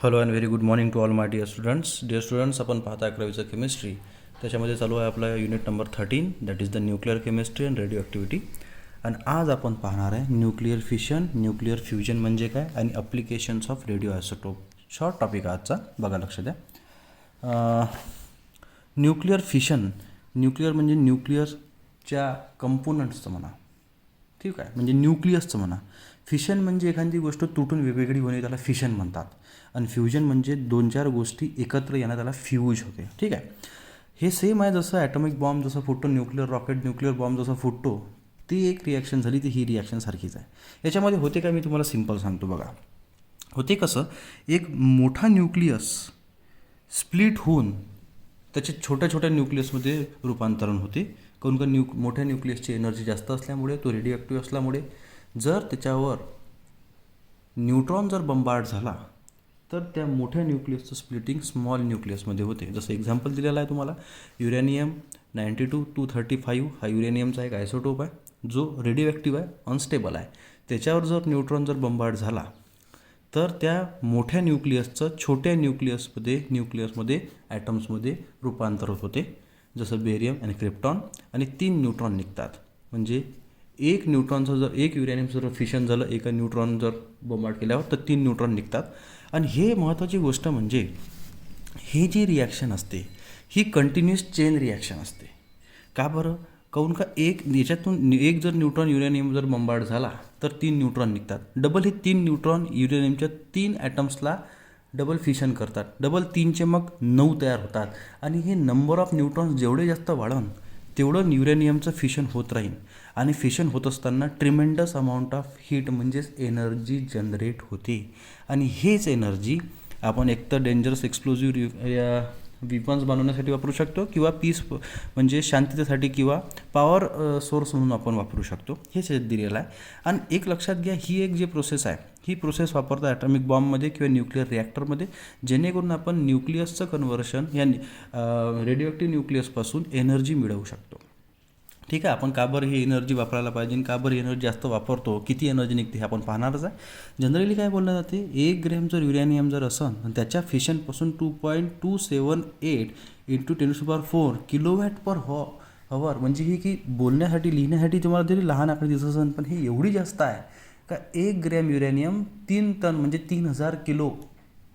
Hello and very good morning to all my dear students. Dear students, आपण पाहता 11वीचं chemistry. त्याच्यामध्ये चालू आहे आपला unit number 13, that is the nuclear chemistry and radioactivity. आणि आज आपण पाहणार आहे न्यूक्लिअर फिशन, न्यूक्लिअर फ्युजन म्हणजे काय आणि applications of radio isotope. Short topic आजचा, बघा लक्ष द्या. न्यूक्लिअर फिशन, न्यूक्लिअर म्हणजे न्यूक्लिअरच्या कंपोनंट्सचं म्हणा, ठीक आहे, म्हणजे न्यूक्लियसचं म्हणा. फिशन म्हणजे एखादी गोष्ट तुटून वेगवेगळी होणे, त्याला फिशन म्हणतात. आणि फ्युजन म्हणजे 2-4 गोष्टी एकत्र येणं, त्याला फ्यूज होते. ठीक आहे, हे सेम आहे जसं ॲटॉमिक बॉम्ब जसं फुटतो, न्यूक्लिअर रॉकेट, न्यूक्लिअर बॉम्ब जसं फुटतो, ती एक रिॲक्शन झाली, ती ही रिॲक्शन सारखीच आहे. याच्यामध्ये होते काय, मी तुम्हाला सिम्पल सांगतो. बघा होते कसं, एक मोठा न्यूक्लियस स्प्लिट होऊन त्याचे छोट्या छोट्या न्यूक्लियसमध्ये रूपांतरण होते. काहून का मोठ्या न्यूक्लियसची एनर्जी जास्त असल्यामुळे, तो रेडिओ ॲक्टिव्ह असल्यामुळे. जर त्याच्यावर न्यूट्रॉन जर बंबार्ड झाला तर त्या मोठ्या न्यूक्लियसचं स्प्लिटिंग स्मॉल न्यूक्लियसमध्ये होते. जसं एक्झाम्पल दिलेलं आहे तुम्हाला, युरेनियम 92-235 हा युरेनियमचा एक आयसोटोप आहे जो रेडिओ ॲक्टिव्ह आहे, अनस्टेबल आहे. त्याच्यावर जर न्यूट्रॉन जर बंबार्ड झाला तर त्या मोठ्या न्यूक्लियसचं छोट्या न्यूक्लियसमध्ये ॲटम्समध्ये रूपांतर होते. जसं बेरियम आणि क्रिप्टॉन, आणि 3 न्यूट्रॉन निघतात. म्हणजे एक न्यूट्रॉनचं जर, एक युरेनियमचं जर फिशन झालं, एका न्यूट्रॉन जर बंबार्ड केल्यावर, तर 3 न्यूट्रॉन निघतात. आणि हे महत्त्वाची गोष्ट म्हणजे हे जी रिॲक्शन असते ही कंटिन्युअस चेन रिॲक्शन असते. का बरं? काहून का याच्यातून एक जर न्यूट्रॉन युरेनियम जर बंबार्ड झाला तर 3 न्यूट्रॉन निघतात. डबल हे 3 न्यूट्रॉन युरेनियमच्या 3 ॲटम्सला डबल फिशन करतात. डबल 3चे मग 9 तयार होतात. आणि हे नंबर ऑफ न्यूट्रॉन्स जेवढे जास्त वाढन तेवढं युरेनियमचं फिशन होत राहील. आणि फिशन होत असताना ट्रिमेंडस अमाऊंट ऑफ हीट म्हणजेच एनर्जी जनरेट होते. आणि हेच एनर्जी आपण एकतर डेंजरस एक्सप्लोजिव्ह विपन्स बनवण्यासाठी वापरू शकतो, किंवा पीस म्हणजे शांततेसाठी किंवा पॉवर सोर्स म्हणून आपण वापरू शकतो. हेच दिलेलं आहे. आणि एक लक्षात घ्या, ही एक जी प्रोसेस आहे, ही प्रोसेस वापरता ॲटॉमिक बॉम्बमध्ये किंवा न्यूक्लिअर रिॲक्टरमध्ये, जेणेकरून आपण न्यूक्लियसचं कन्व्हर्शन या रेडिओ ॲक्टिव्ह न्यूक्लियसपासून एनर्जी मिळवू शकतो. ठीक आहे, आपण का बरं ही एनर्जी वापरायला पाहिजे, का बरं एनर्जी जास्त वापरतो, किती एनर्जी निघते हे आपण पाहणारच आहे. जनरली काय बोललं जाते, 1 ग्रॅम जर युरेनियम जर असेल आणि त्याच्या फिशनपासून 2.278 × 10⁴ किलोवॅट पर हवर, म्हणजे ही की बोलण्यासाठी लिहिण्यासाठी तुम्हाला तरी लहान आकडे दिसत असेल, पण हे एवढी जास्त आहे का 1 ग्रॅम युरेनियम 3 टन म्हणजे 3000 किलो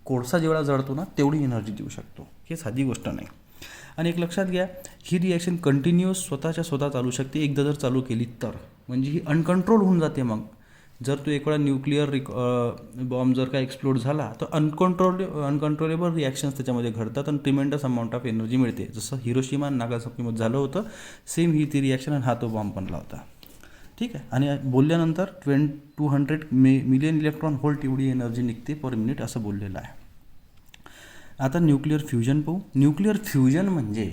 कोळसा जेवढा जळतो ना, तेवढी एनर्जी देऊ शकतो. हे साधी गोष्ट नाही. आणि एक लक्षात घ्या, ही रिॲक्शन कंटिन्युअस स्वतः चालू शकते. एकदा जर चालू केली तर म्हणजे ही अनकंट्रोल होऊन जाते. मग जर तो एक वेळा न्यूक्लिअर बॉम्ब जर का एक्सप्लोड झाला तर अनकंट्रोलेबल रिॲक्शन्स त्याच्यामध्ये घडतात आणि ट्रिमेंडस अमाऊंट ऑफ एनर्जी मिळते. जसं हिरोशिमा आणि नागासाकीमध्ये झालं होतं, सेम ही ती रिॲक्शन, आणि हा तो बॉम्ब बनला होता. ठीक आहे, आणि बोलल्यानंतर 200 मिलियन इलेक्ट्रॉन व्होल्ट एवढी एनर्जी निघते पर मिनिट, असं बोललेलं आहे. आता न्यूक्लिअर फ्युजन पाहू. न्यूक्लिअर फ्युजन म्हणजे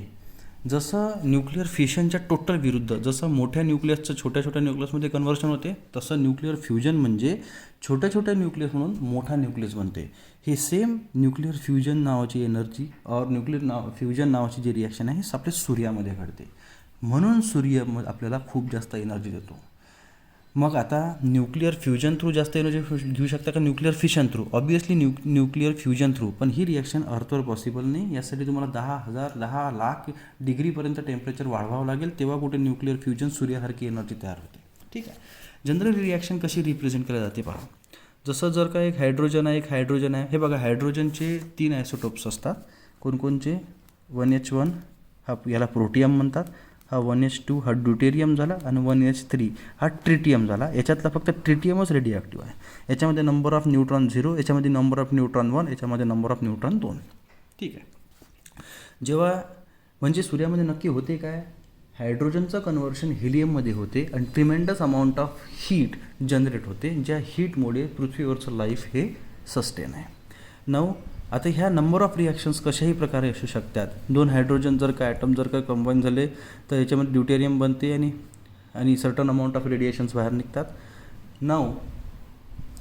जसं न्यूक्लिअर फिशनच्या टोटल विरुद्ध, जसं मोठ्या न्यूक्लियसचं छोट्या छोट्या न्यूक्लियसमध्ये कन्व्हर्शन होते, तसं न्यूक्लिअर फ्युजन म्हणजे छोट्या छोट्या न्यूक्लियस म्हणून मोठा न्यूक्लियस बनते. हे सेम न्यूक्लिअर फ्युजन नावाची एनर्जी और फ्युजन नावाची जी रिॲक्शन आहे, हे आपल्या सूर्यामध्ये घडते. म्हणून सूर्य आपल्याला खूप जास्त एनर्जी देतो. मग आता न्यूक्लिअर फ्युजन थ्रू जास्त एनर्जी घेऊ शकता का nuclear fission through? Obviously nuclear fusion through. पण ही रिॲक्शन अर्थवर पॉसिबल नाही. यासाठी तुम्हाला 10 लाख डिग्रीपर्यंत टेम्परेचर वाढवावं लागेल, तेव्हा कुठे न्यूक्लिअर फ्युजन सूर्यासारखी एनर्जी तयार होते. ठीक आहे, जनरल रिॲक्शन कशी रिप्रेझेंट केली जाते पहा. जसं जर का एक हायड्रोजन आहे, हे बघा, हायड्रोजनचे 3 आयसोटोप्स असतात. कोणकोणचे? 1H1 हा याला प्रोटियम म्हणतात, हा 1H2 हा ड्युटेरियम झाला, आणि 1H3 हा ट्रिटियम झाला. याच्यातला फक्त ट्रिटियमच रेडिओ ॲक्टिव्ह आहे. याच्यामध्ये नंबर ऑफ न्यूट्रॉन 0, याच्यामध्ये नंबर ऑफ न्यूट्रॉन 1, याच्यामध्ये नंबर ऑफ न्यूट्रॉन 2. ठीक आहे, जेव्हा म्हणजे सूर्यामध्ये नक्की होते काय, हायड्रोजनचं कन्व्हर्शन हिलियममध्ये होते आणि tremendous amount of heat generate होते, ज्या हीटमुळे पृथ्वीवरचं लाईफ हे सस्टेन आहे. आता ह्या नंबर ऑफ रिॲक्शन्स कशाही प्रकारे असू शकतात. 2 हायड्रोजन जर का ॲटम जर का कंबाईन झाले तर याच्यामध्ये ड्युटेरियम बनते, आणि सर्टन अमाऊंट ऑफ रेडिएशन्स बाहेर निघतात.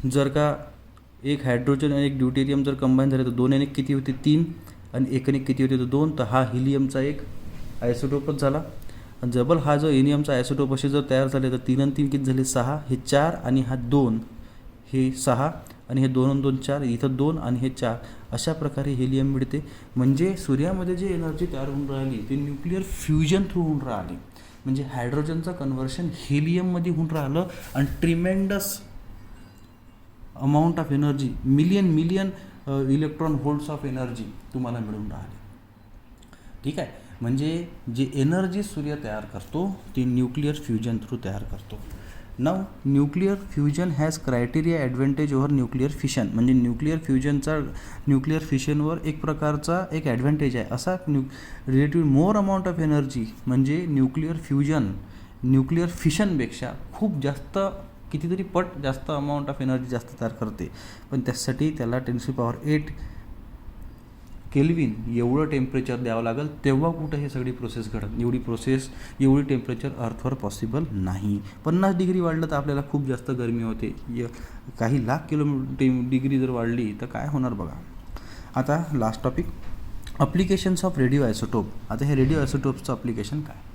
जर का एक हायड्रोजन आणि एक ड्युटेरियम जर कंबाईन झाले तर 2 आणि 1 किती होते? 3, आणि 1 आणि 1 किती होते? तर 2. तर हा हिलियमचा एक आयसोटोपच झाला. आणि जबल हा जो एनियमचा आयसोटोप असे जर तयार झाले तर 3 आणि 3 किती झाले? 6, हे 4, आणि हा 2 हे 6, आणि हे 2 आणि 2 4, इथं 2 आणि हे 4, अशा प्रकारे हेलियम मिळते. म्हणजे सूर्यामध्ये जे एनर्जी तयार होऊन राहिली ती न्यूक्लिअर फ्युजन थ्रू होऊन राहिली. म्हणजे हायड्रोजनचं कन्व्हर्शन हेलियममध्ये होऊन राहिलं आणि tremendous amount of energy, million electron volts of energy तुम्हाला मिळून राहिली. ठीक आहे. म्हणजे जे एनर्जी सूर्य तयार करतो ती न्यूक्लिअर फ्युजन थ्रू तयार करतो. Now nuclear fusion has criteria advantage over nuclear fission. म्हणजे न्यूक्लिअर फिशनवर एक प्रकारचा एक ॲडव्हान्टेज आहे असा relative more amount of energy. म्हणजे न्यूक्लिअर फ्युजन न्यूक्लिअर फिशनपेक्षा खूप जास्त कितीतरी पट जास्त अमाऊंट ऑफ एनर्जी जास्त तयार करते. पण त्यासाठी त्याला 10⁸ केल्विन एवढं टेम्परेचर द्यावं लागेल, तेव्हा कुठं हे सगळी प्रोसेस घडत. एवढी टेम्परेचर अर्थवर पॉसिबल नाही. 50 डिग्री वाढलं तर आपल्याला खूप जास्त गरमी होते. काही लाख डिग्री जर वाढली तर काय होणार बघा. आता last topic, applications of radioisotope. आता हे रेडिओ आयसोटोपचं अप्लिकेशन काय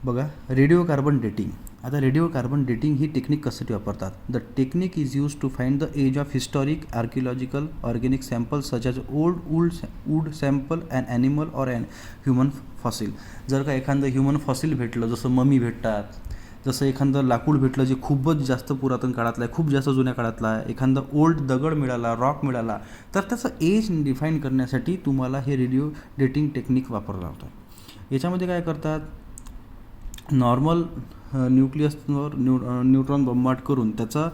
बघा. Radiocarbon dating. आता रेडिओ कार्बन डेटिंग ही टेक्निक कशासाठी वापरतात. The technique is use to find the age of historic archaeological organic samples such as wood sample and animal or and human fossil. जर का एखादं human fossil भेटलं, जसं mummy भेटतात, जसं एखादं लाकूड भेटलं जे खूपच जास्त पुरातन काळातलं आहे, खूप जास्त जुन्या काळातला आहे, एखादा ओल्ड दगड मिळाला, रॉक मिळाला, तर त्याचं एज डिफाईन करण्यासाठी तुम्हाला हे रेडिओ डेटिंग टेक्निक वापरला होता. याच्यामध्ये काय करतात, नॉर्मल न्यूक्लियसवर न्यूट्रॉन बॉम्बार्ड करून त्याचा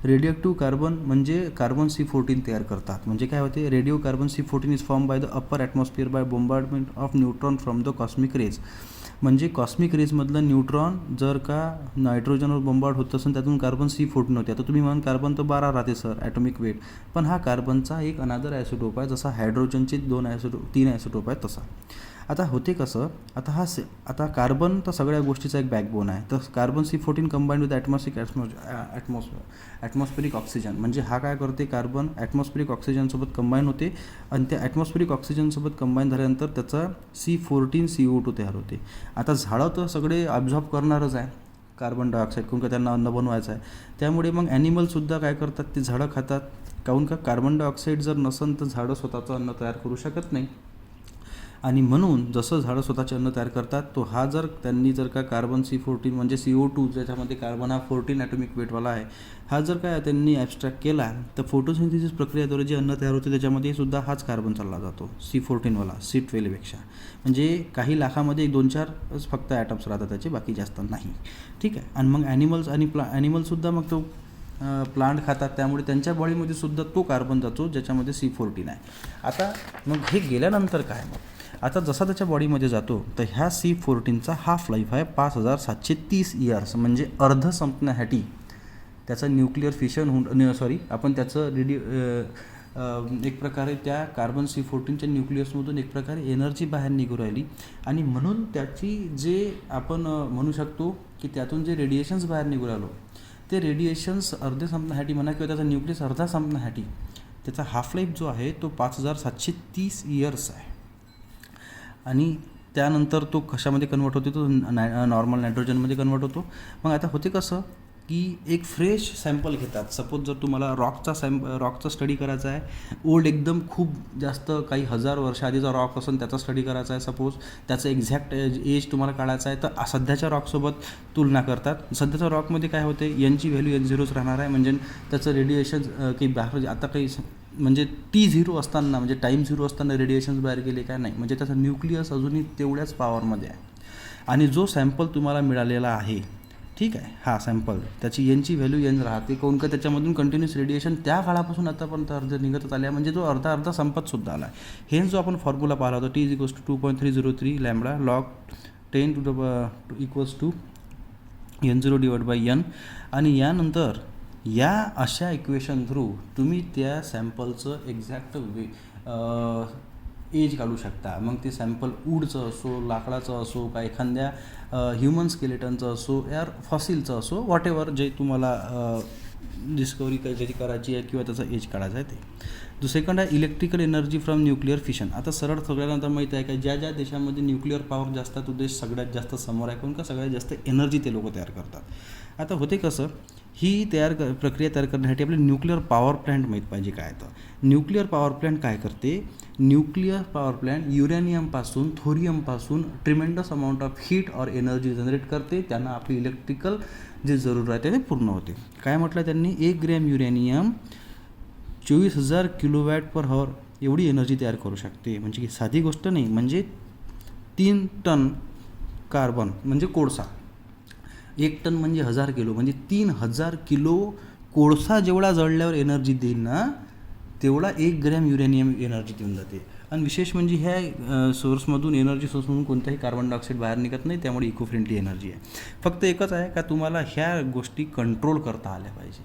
रेडिओ कार्बन म्हणजे कार्बन C14 तयार करतात. म्हणजे काय होते, radiocarbon C14 is form by the upper atmosphere by bombardment of neutron from the cosmic rays. म्हणजे कॉस्मिक रेजमधलं न्यूट्रॉन जर का नायट्रोजनवर बॉम्बार्ड होत असेल त्यातून कार्बन C14 होते. आता तुम्ही म्हणाल कार्बन तर 12 राहते सर ॲटॉमिक वेट, पण हा कार्बनचा एक अनादर आयसोटोप आहे. जसा हायड्रोजनचे 3 आयसोटोप आहेत तसा. आता होते कसं, आता कार्बन तर सगळ्या गोष्टीचा एक बॅकबोन आहे. तर carbon C14 combined with atmospheric oxygen. म्हणजे हा काय करते, कार्बन ॲटमॉस्फेरिक ऑक्सिजनसोबत कंबाईन होते आणि त्या ॲटमॉस्फेरिक ऑक्सिजनसोबत कंबाईन झाल्यानंतर त्याचा C14 CO2 तयार होते. आता झाडं तर सगळे ॲब्झॉर्ब करणारच आहे कार्बन डायऑक्साईड, काहून का त्यांना अन्न बनवायचं आहे. त्यामुळे मग ॲनिमलसुद्धा काय करतात, ते झाडं खातात. काहून का कार्बन डायऑक्साईड जर नसेल तर झाडं स्वतःचं अन्न तयार करू शकत नाही. आणि म्हणून जसं झाडं स्वतःचे अन्न तयार करतात, तो हा जर त्यांनी जर का कार्बन C14 म्हणजे CO2 ज्याच्यामध्ये कार्बन हा 14 ॲटॉमिक वेटवाला आहे, हा जर काय त्यांनी ॲब्स्ट्रॅक्ट केला तर फोटोसिंथेसिस प्रक्रियेद्वारे जे अन्न तयार होते त्याच्यामध्ये सुद्धा हाच कार्बन चालला जातो C14वाला C12पेक्षा. म्हणजे काही लाखामध्ये 2-4 फक्त ॲटम्स राहतात त्याचे, बाकी जास्त नाही. ठीक आहे. आणि मग ॲनिमल्ससुद्धा मग तो प्लांट खातात, त्यामुळे त्यांच्या बॉडीमध्ये सुद्धा तो कार्बन जातो ज्याच्यामध्ये C14 आहे. आता मग हे गेल्यानंतर काय, मग आता जसा त्याच्या बॉडीमध्ये जातो तर ह्या C14चा हाफ लाईफ आहे 5730 इयर्स. म्हणजे अर्ध संपण्यासाठी त्याचं न्यूक्लिअर फिशन आपण त्याचं एक प्रकारे त्या कार्बन C14च्या न्यूक्लियसमधून एक प्रकारे एनर्जी बाहेर निघू राहिली. आणि म्हणून त्याची जे आपण म्हणू शकतो की त्यातून जे रेडिएशन्स बाहेर निघू राहिलो ते रेडिएशन्स अर्धे संपण्यासाठी म्हणा किंवा त्याचा न्यूक्लियस अर्धा संपण्यासाठी त्याचा हाफ लाईफ जो आहे तो 5730 इयर्स आहे. आणि त्यानंतर तो कशामध्ये कन्वर्ट होतो, तो नॉर्मल नायट्रोजनमध्ये कन्वर्ट होतो. मग आता होते कसं की एक फ्रेश सॅम्पल घेतात. सपोज जर तुम्हाला रॉकचा स्टडी करायचा आहे, ओल्ड एकदम खूप जास्त काही 1000 वर्ष आधीचा रॉक असेल त्याचा स्टडी करायचा आहे, सपोज त्याचं एक्झॅक्ट एज तुम्हाला काढायचं आहे, तर सध्याच्या रॉकसोबत तुलना करतात. सध्याच्या रॉकमध्ये काय होते, यांची व्हॅल्यू N0 राहणार आहे. म्हणजे त्याचं रेडिएशन काही बाहेर आता काही म्हणजे T0 असताना म्हणजे टाईम 0 असताना रेडिएशन्स बाहेर गेले काय नाही. म्हणजे त्याचा न्यूक्लियस अजूनही तेवढ्याच पॉवरमध्ये आहे. आणि जो सॅम्पल तुम्हाला मिळालेला आहे, ठीक आहे, हा सॅम्पल त्याची यांची व्हॅल्यू N राहते. काहून का त्याच्यामधून कंटिन्युअस रेडिएशन त्या काळापासून आतापर्यंत अर्ध निघतच आले आहे. म्हणजे जो अर्धा संपतसुद्धा आला आहे. हेच जो आपण फॉर्म्युला पाहिला होता T = 2.303 लॅम्बडा log 10 = N0/N. आणि यानंतर या अशा इक्वेशन थ्रू तुम्ही त्या सॅम्पलचं एक्झॅक्ट एज काढू शकता. मग ते सॅम्पल वूडचं असो, लाकडाचं असो, का एखाद्या ह्युमन स्केलेटनचं असो या फॉसिलचं असो, व्हॉट एव्हर जे तुम्हाला डिस्कवरी त्याची करायची आहे किंवा त्याचा एज काढायचा आहे ते. सेकंड आहे electrical energy from nuclear fission. आता सरळ सगळ्यांना माहीत आहे का ज्या देशामध्ये न्यूक्लिअर पॉवर जास्त आहे तो देश सगळ्यात जास्त समोर आहे. कोण का सगळ्यात जास्त एनर्जी ते लोक तयार करतात. आता होते कसं, प्रक्रिया तयार करण्यासाठी आपल्याला न्यूक्लिअर पॉवर प्लॅन्ट माहीत पाहिजे काय तर न्यूक्लिअर पॉवर प्लॅन्ट काय करते. न्यूक्लिअर पॉवर प्लॅन्ट युरेनियमपासून थोरियमपासून ट्रिमेंडस अमाऊंट ऑफ हीट और एनर्जी जनरेट करते. त्यांना आपली इलेक्ट्रिकल जे जरूर आहे ते पूर्ण होते. काय म्हटलं त्यांनी, 1 ग्रॅम युरेनियम 24,000 kWh एवढी एनर्जी तयार करू शकते. म्हणजे साधी गोष्ट नाही. म्हणजे 3 टन कार्बन म्हणजे कोळसा, 1 टन म्हणजे 1000 किलो, म्हणजे 3000 किलो कोळसा जेवढा जळल्यावर एनर्जी देईल ना तेवढा 1 ग्रॅम युरेनियम एनर्जी देऊन जाते. आणि विशेष म्हणजे ह्या सोर्समधून एनर्जी सोर्समधून कोणताही कार्बन डायऑक्साईड बाहेर निघत नाही. त्यामुळे इको फ्रेंडली एनर्जी आहे. फक्त एकच आहे का तुम्हाला ह्या गोष्टी कंट्रोल करता आल्या पाहिजे.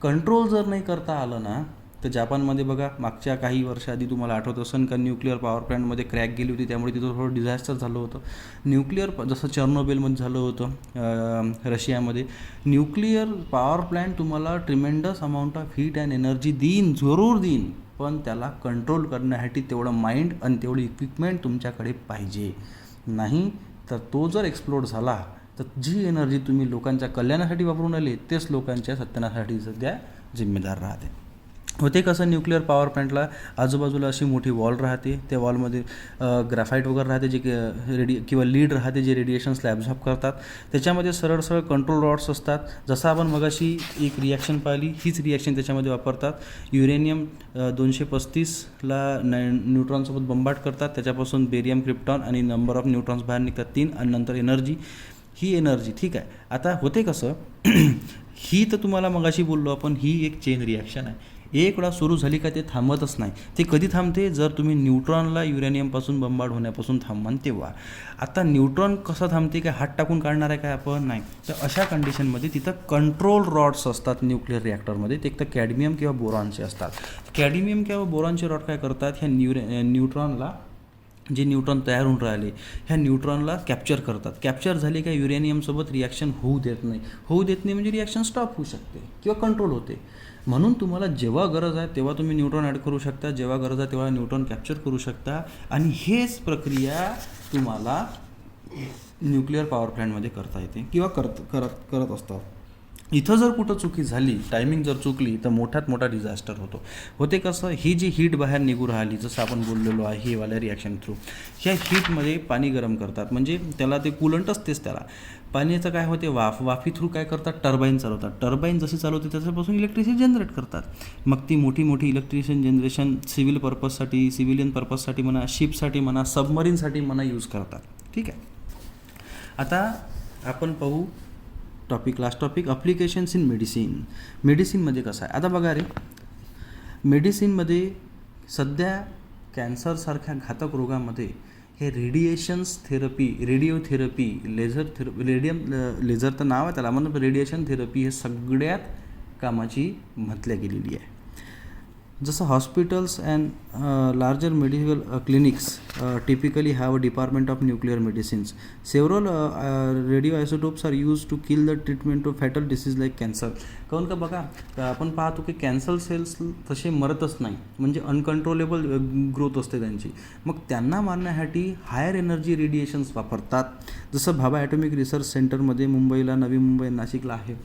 कंट्रोल जर नाही करता आलं ना तर जापानमध्ये बघा मागच्या काही वर्षाआधी तुम्हाला आठवत असेल का न्यूक्लिअर पॉवर प्लॅन्टमध्ये क्रॅक गेली होती. त्यामुळे तिथं थोडं डिझास्टर झालं होतं. न्यूक्लिअर जसं चर्नोबिलमध्ये झालं होतं रशियामध्ये. न्यूक्लिअर पॉवर प्लॅन्ट तुम्हाला tremendous amount of heat and energy जरूर देईन, पण त्याला कंट्रोल करण्यासाठी तेवढं माइंड आणि तेवढी इक्विपमेंट तुमच्याकडे पाहिजे. नाही तर तो जर एक्सप्लोड झाला तर जी एनर्जी तुम्ही लोकांच्या कल्याणासाठी वापरून आले तेच लोकांच्या सत्यानाशासाठी सध्या जिम्मेदार राहते. होते कसं, न्यूक्लिअर पॉवर प्लॅन्टला आजूबाजूला अशी मोठी वॉल राहते. त्या वॉलमध्ये ग्राफाईट वगैरे राहते जे किंवा लीड राहते जे रेडिएशन्सला ॲब्झॉर्ब करतात. त्याच्यामध्ये सरळ कंट्रोल रॉड्स असतात. जसं आपण मगाशी एक रिॲक्शन पाहिली, हीच रिॲक्शन त्याच्यामध्ये वापरतात. युरेनियम 235ला न्यूट्रॉनसोबत बंबार्ड करतात. त्याच्यापासून बेरियम, क्रिप्टॉन आणि नंबर ऑफ न्यूट्रॉन्स बाहेर निघतात 3, आणि नंतर एनर्जी. ही एनर्जी ठीक आहे. आता होते कसं ही तर तुम्हाला मगाशी बोललो आपण, ही एक चेन रिॲक्शन आहे. एक वेळा सुरू झाली का ते थांबतच नाही. ते कधी थांबते, जर तुम्ही न्यूट्रॉनला युरेनियमपासून बंबार्ड होण्यापासून थांबवाल तेव्हा. आता न्यूट्रॉन कसं थांबते, काय हात टाकून काढणार आहे काय आपण, नाही. तर अशा कंडिशनमध्ये तिथं कंट्रोल रॉड्स असतात न्यूक्लिअर रिॲक्टरमध्ये. ते एक तर कॅडमियम किंवा बोरॉनचे असतात. कॅडमियम किंवा बोरॉनचे रॉड काय करतात, ह्या न्यूट्रॉनला जे न्यूट्रॉन तयार होऊन राहिले ह्या न्यूट्रॉनला कॅप्चर करतात. कॅप्चर झाले का युरेनियमसोबत रिॲक्शन होऊ देत नाही म्हणजे रिॲक्शन स्टॉप होऊ शकते किंवा कंट्रोल होते. म्हणून तुम्हाला जेव्हा गरज आहे तेव्हा तुम्ही न्यूट्रॉन ॲड करू शकता, जेव्हा गरज आहे तेव्हा न्यूट्रॉन कॅप्चर करू शकता. आणि हेच प्रक्रिया तुम्हाला न्यूक्लिअर पॉवर प्लॅन्टमध्ये करता येते किंवा करत असतात. इथं जर कुठं चुकी झाली, टायमिंग जर चुकली तर मोठ्यात मोठा डिझास्टर होते कसं, ही जी हीट बाहेर निघू राहिली जसं आपण बोललेलो आहे हे वाल्या रिॲक्शन थ्रू, ह्या हीटमध्ये पाणी गरम करतात. म्हणजे त्याला ते कूलंट असतेच त्याला. पाण्याचं काय होते, वाफी थ्रू काय करतात, टर्बाईन चालवतात. टर्बाईन जशी चालवते त्याच्यापासून इलेक्ट्रिसिटी जनरेट करतात. मग ती मोठी इलेक्ट्रिसिटी जनरेशन सिव्हिल पर्पजसाठी, सिव्हिलियन पर्पजसाठी म्हणा, शिपसाठी म्हणा, सबमरीनसाठी म्हणा यूज करतात. ठीक आहे. आता आपण पाहू लास्ट टॉपिक ॲप्लिकेशन्स इन मेडिसिनमध्ये कसं आहे. आता बघा रे, मेडिसिनमध्ये सध्या कॅन्सरसारख्या घातक रोगामध्ये हे रेडिएशन्स थेरपी, रेडिओथेरपी, लेझर तर नाव आहे त्याला, म्हणून रेडिएशन थेरपी हे सगळ्यात कामाची म्हटल्या गेलेली आहे. जसं hospitals and larger medical clinics typically have a department of nuclear medicines. Several radioisotopes are use to kill the treatment of fatal disease like cancer. काहून का बघा, आपण पाहतो की कॅन्सर सेल्स तसे मरतच नाही, म्हणजे अनकंट्रोलेबल ग्रोथ असते त्यांची. मग त्यांना मारण्यासाठी हायर एनर्जी रेडिएशन्स वापरतात. जसं भाभा ॲटॉमिक रिसर्च सेंटरमध्ये मुंबईला, नवी मुंबई, नाशिकला आहे.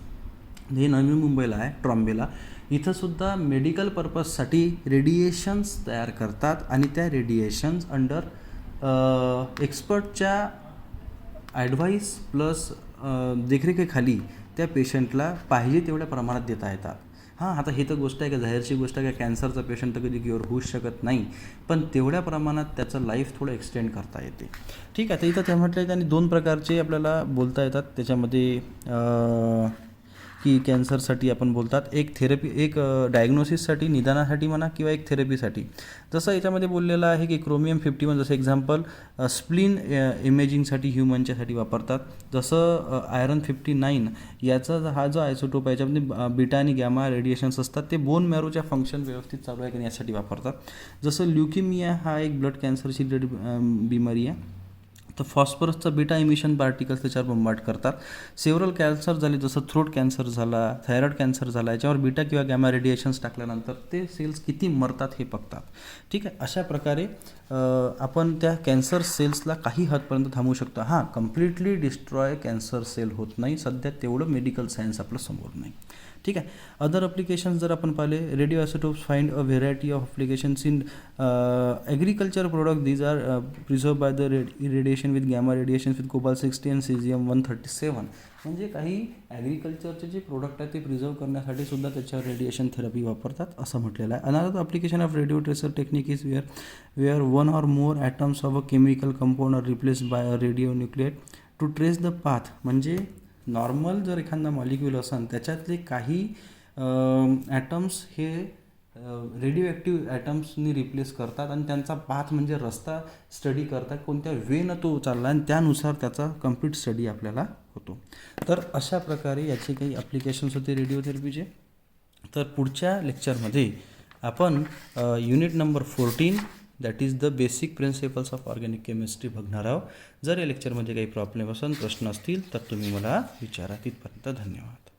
हे नवी मुंबईला आहे, ट्रॉम्बेला. इथंसुद्धा मेडिकल पर्पजसाठी रेडिएशन्स तयार करतात आणि त्या रेडिएशन्स अंडर एक्सपर्टच्या ॲडवाईस प्लस देखरेखीखाली त्या पेशंटला पाहिजे तेवढ्या प्रमाणात देता येतात. हां, आता ही तर गोष्ट आहे का, जाहीरची गोष्ट आहे का, कॅन्सरचा पेशंट तर कधी क्युअर होऊच शकत नाही, पण तेवढ्या प्रमाणात त्याचं लाईफ थोडं एक्सटेंड करता येते. ठीक आहे. तर इथं त्या म्हटलं त्यांनी 2 प्रकारचे आपल्याला बोलता येतात त्याच्यामध्ये की कॅन्सरसाठी आपण बोलतात, एक थेरपी, एक डायग्नोसिससाठी, निदानासाठी म्हणा, किंवा एक थेरपीसाठी. जसं याच्यामध्ये बोललेलं आहे की क्रोमियम 51 जसं एक्झाम्पल स्प्लीन इमेजिंगसाठी ह्युमनच्यासाठी वापरतात. जसं आयरन 59 याचा हा जो आयसोटोप आहे याच्यामध्ये बीटा आणि गॅमा रेडिएशन्स असतात, ते बोन मॅरोच्या फंक्शन व्यवस्थित चालू आहे की नाही यासाठी वापरतात. जसं ल्युकेमिया हा एक ब्लड कॅन्सरची बिमारी आहे, तर फॉस्फरसचा बीटा इमिशन पार्टिकल्स त्याच्यावर बंबार्ड करतात. सेव्हरल कॅन्सर झाले, जसं थ्रोट कॅन्सर झाला, थायरॉइड कॅन्सर झाला, याच्यावर बीटा किंवा गॅमा रेडिएशन्स टाकल्यानंतर ते सेल्स किती मरतात हे बघतात. ठीक आहे. अशा प्रकारे आपण त्या कॅन्सर सेल्सला काही हदपर्यंत थांबवू शकतो. हां, कम्प्लिटली डिस्ट्रॉय कॅन्सर सेल होत नाही, सध्या तेवढं मेडिकल सायन्स आपलं समोर नाही. ठीक आहे. अदर अप्लिकेशन्स जर आपण पाहिले, radio isotopes find a variety of applications in agriculture product. These are preserve by the radiation with gamma radiation with cobalt sixty and cesium-137. म्हणजे काही ॲग्रिकल्चरचे जे प्रोडक्ट आहेत ते प्रिझर्व करण्यासाठी सुद्धा त्याच्यावर रेडिएशन थेरपी वापरतात असं म्हटलेलं आहे. Another application of radiotracer technique is where one or more atoms of a chemical compound are replaced by a radionuclide to trace the path. म्हणजे नॉर्मल जर एखादा मॉलिक्यूल असेल त्याच्यातले काही ॲटम्स हे रेडिओ ॲक्टिव्ह ॲटम्सनी रिप्लेस करतात आणि त्यांचा पाथ म्हणजे रस्ता स्टडी करतात, कोणत्या वेनं तो चालला आणि त्यानुसार त्याचा कम्प्लीट स्टडी आपल्याला होतो. तर अशा प्रकारे याचे काही ॲप्लिकेशन्स होते रेडिओथेरपीचे. तर पुढच्या लेक्चरमध्ये आपण unit number 14 that is the basic principles of organic chemistry बघणार आहोत. जर या लेक्चरमध्ये काही प्रॉब्लेम असेल, प्रश्न असतील तर तुम्ही मला विचारा. तिथपर्यंत धन्यवाद.